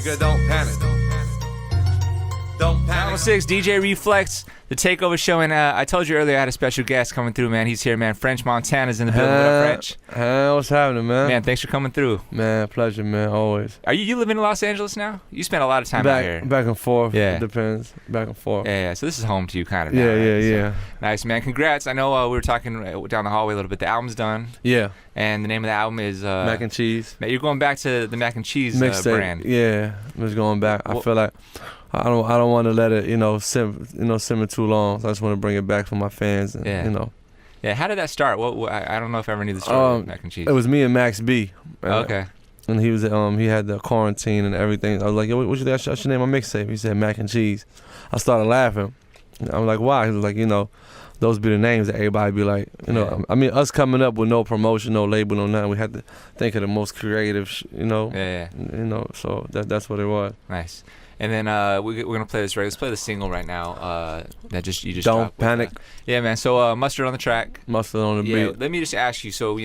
nigga, don't panic. Don't panic. 6, DJ Reflex, the Takeover Show, and I told you earlier I had a special guest coming through, man. He's here, man. French Montana's in the building. What up, French? What's happening, man? Man, thanks for coming through. Man, pleasure, man, always. Are you living in Los Angeles now? You spent a lot of time out here. Back and forth. Yeah. It depends. Back and forth. Yeah, so this is home to you kind of now, Yeah, right? yeah. Nice, man. Congrats. I know we were talking down the hallway a little bit. The album's done. Yeah. And the name of the album is... Mac and Cheese. You're going back to the Mac and Cheese brand. Yeah, I'm just going back. I feel like I don't want to let it, simmer too long. So I just want to bring it back for my fans. And, Yeah, how did that start? I don't know if I ever knew the story of Mac and Cheese. It was me and Max B. Okay. And he was he had the quarantine and everything. I was like, yo, what you think I should name my mixtape? He said Mac and Cheese. I started laughing. I was like, why? He was like, those be the names that everybody be like, I mean, us coming up with no promotion, no label, no nothing. We had to think of the most creative, so that's what it was. Nice. And then we're gonna play this. Right, let's play the single right now. That you just don't dropped panic. Yeah, man. So Mustard on the track. Mustard on the beat. Let me just ask you. So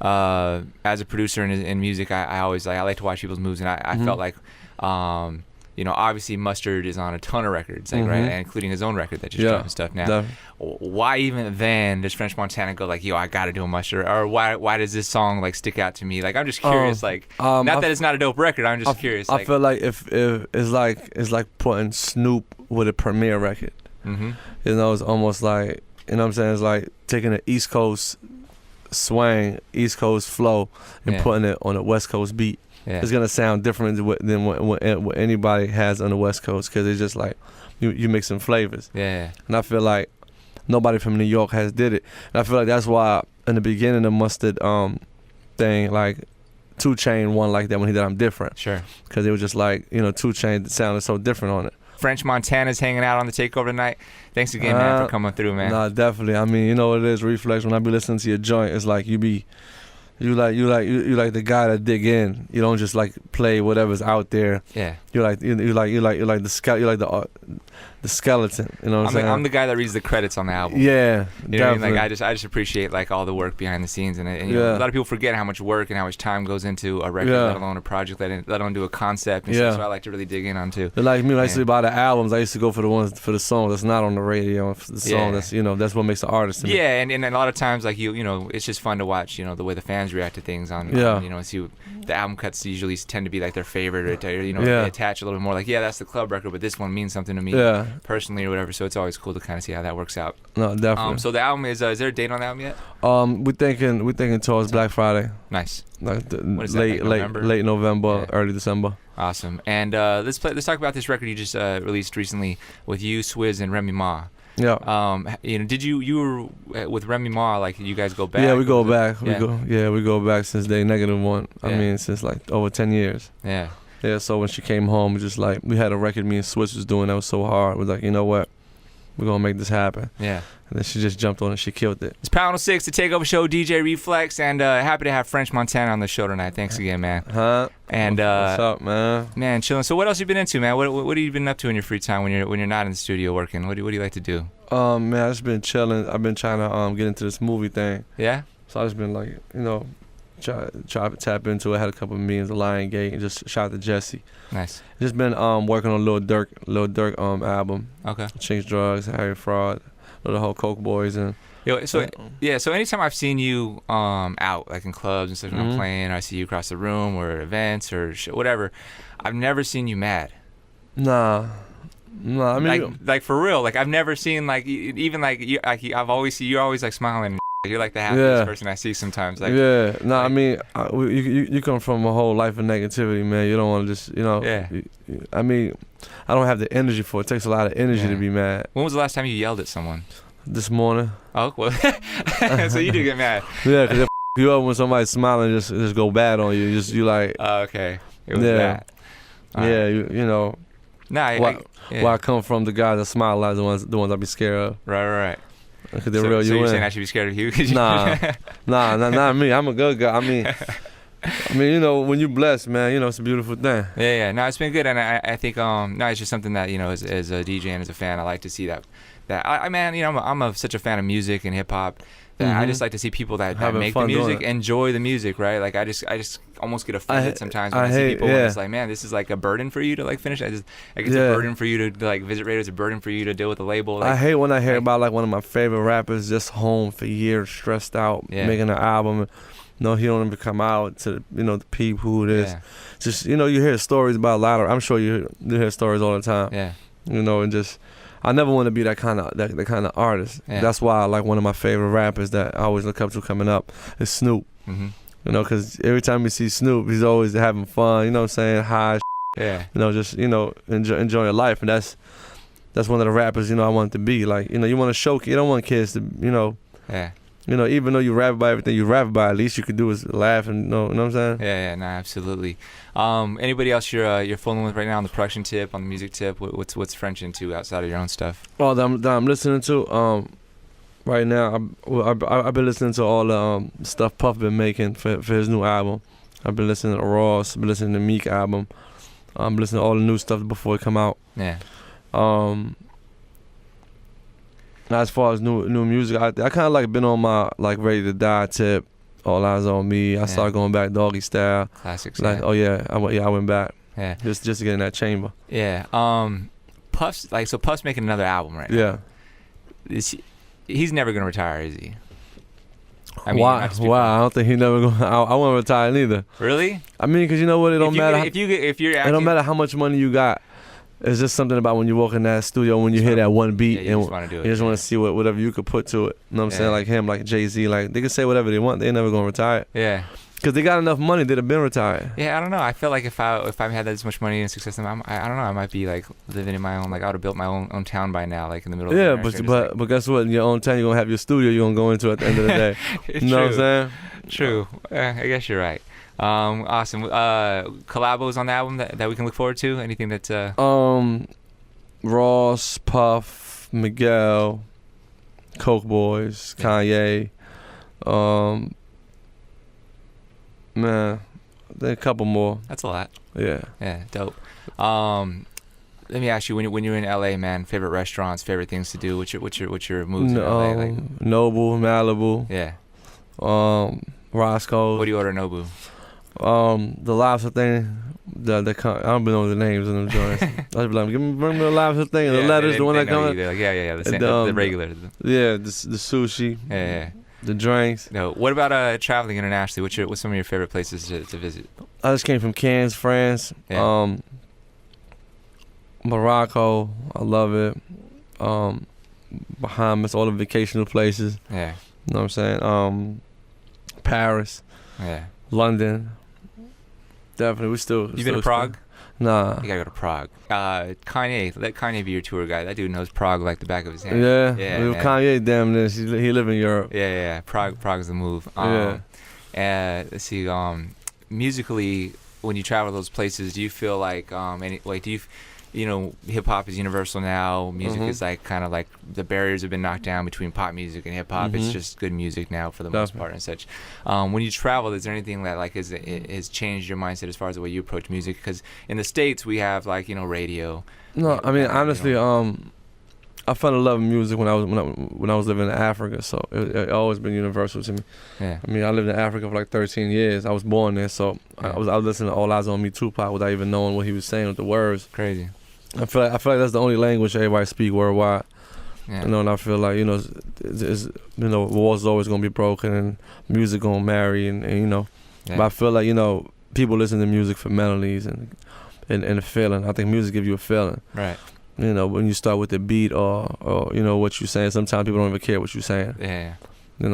as a producer in music, I always I like to watch people's moves, and I felt like. Obviously Mustard is on a ton of records, right, and including his own record that just dropped and stuff now. Definitely. Why even then does French Montana go like, yo, I gotta do a Mustard? Or why does this song stick out to me? I'm just curious, not that it's not a dope record, I'm just curious. I feel like if it's like putting Snoop with a Premier record. It's almost like, what I'm saying, it's like taking an East Coast swing, East Coast flow, and putting it on a West Coast beat. Yeah. It's gonna sound different than what anybody has on the West Coast, because it's just like you mix some flavors. Yeah. And I feel like nobody from New York has did it. And I feel like that's why in the beginning of Mustard thing, 2 Chainz won like that when he did I'm Different. Sure. Because it was just like 2 Chainz sounded so different on it. French Montana's hanging out on the Takeover tonight. Thanks again, man, for coming through, man. Nah, definitely. I mean, you know what it is, Reflex. When I be listening to your joint, it's like you like the guy that dig in. You don't just play whatever's out there. Yeah. You like the skeleton. You know what I'm saying? I'm the guy that reads the credits on the album. Yeah. You know what I mean? I just appreciate all the work behind the scenes, and a lot of people forget how much work and how much time goes into a record, let alone a project, let alone do a concept. And stuff, so I like to really dig in on too. Like me, when I used to buy the albums, I used to go for the song that's not on the radio, the song that's what makes the artist. To me. Yeah, and a lot of times it's just fun to watch the way the fans react to things on see the album cuts usually tend to be their favorite, or they attach a little bit more that's the club record, but this one means something to me personally or whatever, so it's always cool to kind of see how that works out. No, definitely. So the album is there a date on the album yet? We're thinking towards Black Friday. Nice. What is that, late November, early December. Awesome. And let's talk about this record you just released recently with you, Swizz, and Remy Ma. Yeah. Did you were with Remy Ma? You guys go back? Yeah, we go back. Yeah. We go back since day -1. I mean, since over 10 years. Yeah. Yeah. So when she came home, we had a record me and Swizz was doing that was so hard. We're like, you know what? We're gonna make this happen. Yeah. And then she just jumped on it. She killed it. It's Pound 6, the Takeover Show, DJ Reflex, and happy to have French Montana on the show tonight. Thanks again, man. And what's up, man? Man, chilling. So what else you been into, man? What have you been up to in your free time when you're not in the studio working? What do you like to do? Man, I just been chilling. I've been trying to get into this movie thing. Yeah. So I just been try to tap into it. I had a couple of meetings at Lion Gate and just shout out to Jesse. Nice. Just been working on Lil Durk album. Okay. Chinks Drugs, Harry Fraud, the whole Coke Boys and. So anytime I've seen you out in clubs and stuff when I'm playing, or I see you across the room or at events or whatever, I've never seen you mad. Nah, I mean for real. I've never seen I've always see you're always smiling. You're the happiest person I see sometimes. I mean, you come from a whole life of negativity, man. You don't want to just, I mean, I don't have the energy for it. It takes a lot of energy to be mad. When was the last time you yelled at someone? This morning. Oh, well. So you do get mad. Yeah, because you up when somebody's smiling, just go bad on you. You like. Oh, okay. It was that. Right. Nah, where I come from, the guys that smile a lot, the ones I be scared of. Right. Because they're real. So you're saying I should be scared of you? Nah, not me. I'm a good guy. I mean, when you're blessed, man, it's a beautiful thing. Yeah. No, it's been good, and I think it's just something that as a DJ and as a fan, I like to see that. I'm such a fan of music and hip hop. that I just like to see people that make the music enjoy the music, right? Like I just almost get offended sometimes when I see people when it's like, man, this is like a burden for you to like finish. It's a burden for you to like visit radio. It's a burden for you to deal with the label. Like, I hate when I hear about like one of my favorite rappers just home for years, stressed out, making an album. No, he don't even come out to the people who it is. Just you hear stories about a lot of. I'm sure you hear stories all the time. Yeah. And just I never want to be that kind of artist. Yeah. That's why like one of my favorite rappers that I always look up to coming up is Snoop. Mm-hmm. Because every time you see Snoop, he's always having fun. You know what I'm saying? High. Yeah. Just enjoying life, and that's one of the rappers I want to be. Like you want to show. You don't want kids to Yeah. Even though you rap about everything you rap about, at least you could do is laugh and you know what I'm saying? Yeah, no, absolutely. Anybody else you're fooling with right now on the production tip, on the music tip? What's French into outside of your own stuff? Oh, that I'm listening to right now. I've been listening to all the stuff Puff been making for his new album. I've been listening to Ross. I've been listening to Meek album. I'm listening to all the new stuff before it come out. Yeah. As far as new music, I kind of like been on my like Ready to Die tip. All Eyes on Me. I started going back Doggy Style. Classics. Like I went back. Yeah. Just to get in that chamber. Yeah. Puff's making another album right now. Yeah. He's never gonna retire, is he? I mean, why? I don't think he never gonna. I won't retire neither. Really? I mean, because you know what? It don't matter. If you're it don't matter how much money you got. It's just something about when you walk in that studio, when you hear that one beat, you just want to do it. You just want to see whatever you could put to it. You know what I'm saying? Like him, like Jay-Z, like they can say whatever they want. They ain't never gonna retire. Yeah. Because they got enough money, they'd have been retired. Yeah, I don't know. I feel like if I had this much money and success, I don't know. I might be like living in my own. Like I would have built my own town by now, like in the middle. Yeah, of but guess what? In your own town, you're gonna have your studio. You're gonna go into at the end of the day. You know what I'm saying? True. I guess you're right. Awesome. Collabos on the album that we can look forward to. Anything that Ross, Puff, Miguel, Coke Boys, Kanye, man, there a couple more. That's a lot. Yeah. Yeah, dope. Let me ask you, when you're in LA, man, favorite restaurants, favorite things to do. What's your moves in LA? Like Noble, Malibu. Yeah. Roscoe's. What do you order at Nobu? The lobster thing. I don't know the names of them joints. I'd be like, bring me the lobster thing. The letters, the one that comes. Like, yeah. The regular. Yeah, the sushi. Yeah. The drinks. No. What about traveling internationally? What's some of your favorite places to visit? I just came from Cannes, France. Yeah. Morocco, I love it. Bahamas, all the vacational places. Yeah. You know what I'm saying? Paris. Yeah. London. Definitely. You been to Prague? Nah. You gotta go to Prague. Kanye, let Kanye be your tour guy. That dude knows Prague like the back of his hand. Yeah. Yeah. Kanye, damn this. He live in Europe. Yeah. Prague's the move. Let's see. Musically, when you travel to those places, do you feel like hip hop is universal now. Music is like kind of like the barriers have been knocked down between pop music and hip hop. It's just good music now for the most part and such. When you travel, is there anything that like has changed your mindset as far as the way you approach music? Because in the States we have like radio. No, I mean honestly, I fell in love with music when I was living in Africa, so it always been universal to me. Yeah. I mean, I lived in Africa for like 13 years. I was born there, so I was listening to All Eyes on Me, Tupac, without even knowing what he was saying with the words. Crazy. I feel like that's the only language everybody speak worldwide. Yeah. And I feel like wars is always gonna be broken and music gonna marry and Yeah. But I feel like people listen to music for melodies and a feeling. I think music gives you a feeling. Right. When you start with the beat or what you're saying, sometimes people don't even care what you're saying. Yeah.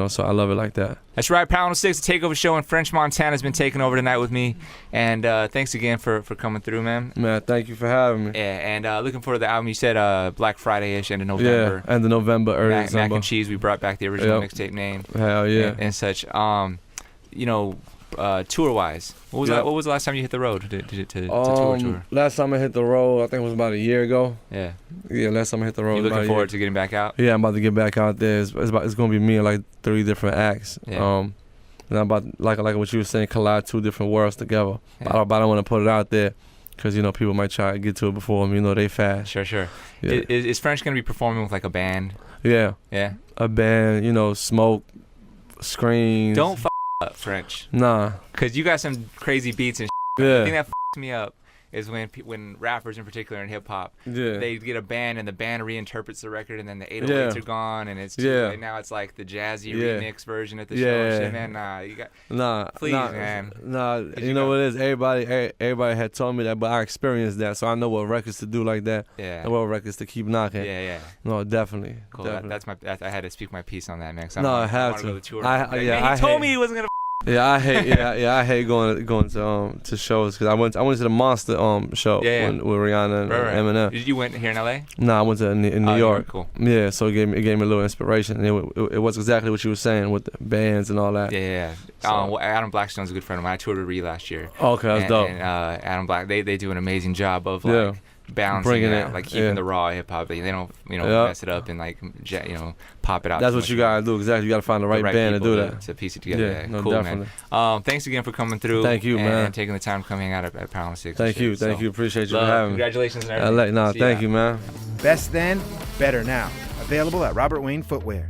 So I love it like that. That's right. Pound 6, the Takeover Show in French Montana has been taking over tonight with me. And thanks again for coming through, man. Man, thank you for having me. Yeah, and looking forward to the album. You said Black Friday-ish, end of November. Yeah, end of November, early December. Mac and Cheese, we brought back the original mixtape name. Hell yeah. And such. Tour-wise, what was the last time you hit the road to tour? Last time I hit the road, I think it was about a year ago. Yeah. Yeah, last time I hit the road. You looking forward to getting back out? Yeah, I'm about to get back out there. It's going to be me and like 3 different acts. Yeah. And I'm about, like what you were saying, collide 2 different worlds together. Yeah. But I don't want to put it out there because, people might try to get to it before me. They fast. Sure. Yeah. Is French going to be performing with like a band? Yeah. Yeah. A band, Smoke, screens. Don't up French. Nah. Cause you got some crazy beats and shit. Yeah. The thing that me up is when rappers in particular in hip hop, they get a band and the band reinterprets the record and then the 808s are gone and it's like, now it's like the jazzy remix version at the show and shit, man. Nah, you got please, man. Nah, you know what it is? Everybody had told me that, but I experienced that, so I know what records to do like that. Yeah. And what records to keep knocking. Yeah. No, definitely. Cool. Definitely. I had to speak my piece on that, man. I have to. He told me he wasn't gonna. Yeah, I hate going to shows because I went to the Monster show with Rihanna and Eminem. You went here in LA? Nah, I went to in New York. Cool. Yeah, so it gave me a little inspiration. And it was exactly what you were saying with the bands and all that. Yeah. So. Adam Blackstone's a good friend of mine. I toured with Ree last year. Okay, that's dope. And Adam Black, they do an amazing job of like balancing it out, like keeping the raw hip hop. They don't mess it up and like pop it out. That's what you gotta do. Exactly, you gotta find the right band to do that. To piece it together. Yeah, no, cool, definitely. Man. Thanks again for coming through. Thank you, man. And taking the time to come hang out at Pound 6. Thank you. Appreciate you for having me. Congratulations on everything. Thank you, man. Best then, better now. Available at Robert Wayne Footwear.